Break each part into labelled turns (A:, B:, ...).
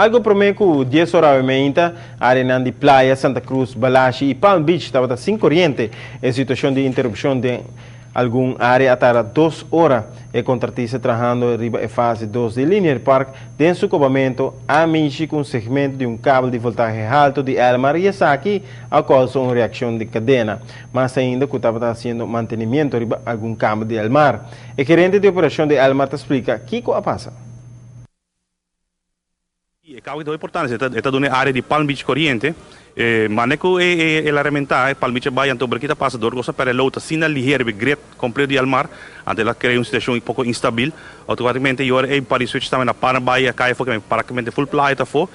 A: Algo promeco 10 horas e meia, área de Playa, Santa Cruz, Balachi e Palm Beach estava sem corrente. Em situação de interrupção de alguma área até 2 horas. E contratista trabalhando em fase 2 de Linear Park, dentro do acabamento, a mexer com um segmento de um cabo de voltagem alto de Elmar e aqui a causa uma reação de cadena. Mas ainda que estava fazendo mantenimento de algum cabo de Elmar. O gerente de operação de Elmar te explica o que passa.
B: O cabo é importante, está na área de Palm Beach corrente, mas não é a herramienta, Palm Beach vai então porque passa dor, gosta para a outra, sina ligeiro, gret completo de Elmar, ante ela cria uma situação um pouco instável, automaticamente eu para switch também na para baia cai foi praticamente full play tá for,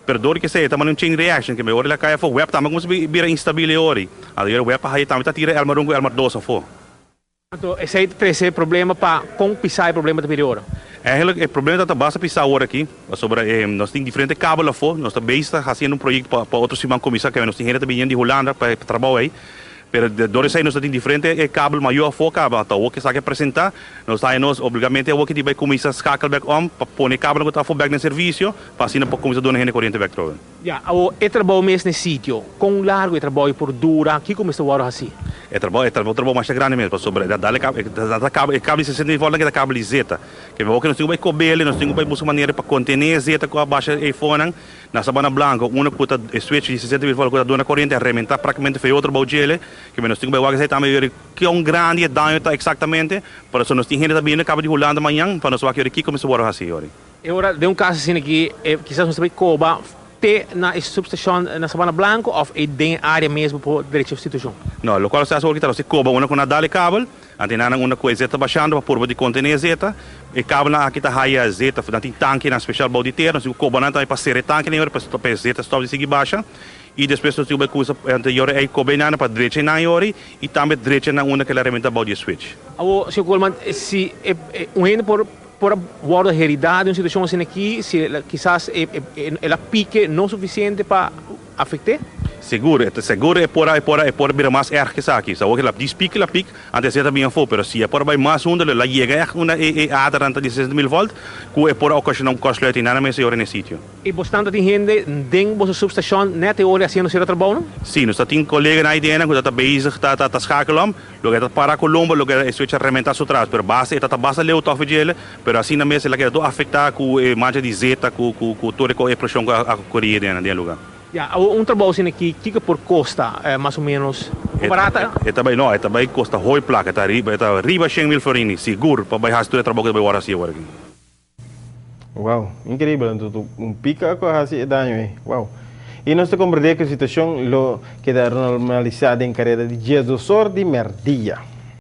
B: per dor que sei, também não chain reaction que me ora ela cai for web também como se vira instável ori, aí o web aí também tá tira Elmar um Elmar 2 for.
C: Então, esse aí traz problema para compisar o problema da periora.
B: O problema é que basta pisar agora aqui, sobre nós temos diferentes cabos lá fora, nós também estamos fazendo um projeto para outros irmãos comissários, que nós temos gente também de Holanda para trabalhar aí, mas dores aí nós temos diferentes cabos maior fora, cabo, então o que está aqui apresentar, nós temos obrigatoriamente o que vai começar a scakelback para pôr o cabo que está fora no serviço, para assim para começar a donar gente corrente back troven.
C: Ja, o trabalho mesmo nesse sítio, com largo o trabalho por dura, que começa a assim?
B: É trabalho mais grande mesmo, sobre cabo de 60 volts que é cabo de zeta, que nós temos que cobrir, nós temos que buscar maneira para conter a zeta com a baixa e fone, na sabana branca, uma puta switch de 60 volts que dona corrente, arrebentar praticamente foi outro baugele, que nós temos que ver também que é um grande dano exatamente, para isso nós temos gente também cabo de Holanda amanhã, para nós ver aqui como se vai assim.
C: E agora, de um caso assim aqui, quizás nós também coba na subestação na Sabana Blanca ou em área mesmo por direito de substituição?
B: Não, o local está só que você coba uma com a dali cabo, antena uma coisa zeta baixando para por de contener zeta, e cabo na aqui tá raia zeta, tem tanque na special body ter, nós coba na também para ser tanque nem para zeta stop de seguir baixa. E depois nós temos coisa anterior é cober na para direita na hora e também direita na uma que ela herramienta body switch.
C: O senhor Coleman, se por a realidade, uma situação assim aqui, se quizás ela pique não suficiente para afetar?
B: Seguro é por vir mais erg que aqui. Só que ela pique, antes de também for, mas se é por vai mais onda, ela chega uma aderente de 60.000 volts, que é por ocasionar um custo nada mais hora nesse sítio.
C: E bastante de gente dentro da subestação, na teoria, fazendo seu trabalho?
B: Sim, nós temos colegas na ideia que está bezig, está schakelen, logo está para Colombo, logo é switch arrementar sua trás, mas basta ler o toque dele, mas assim na mesa ela quer afetar com a mancha de zeta, com toda a pressão que a corria dentro do lugar.
C: Ja, trabalho assim aqui, que por custa, mais ou menos, barata?
B: É também custa hoi placa, está riba 100.000 florini, seguro, para baixar todo o trabalho que vai agora assim agora.
A: Uau, incrível, pica com assim daño, uau. E nós temos que compreender que a situação queda normalizada em carreira de dia do sol de merdia.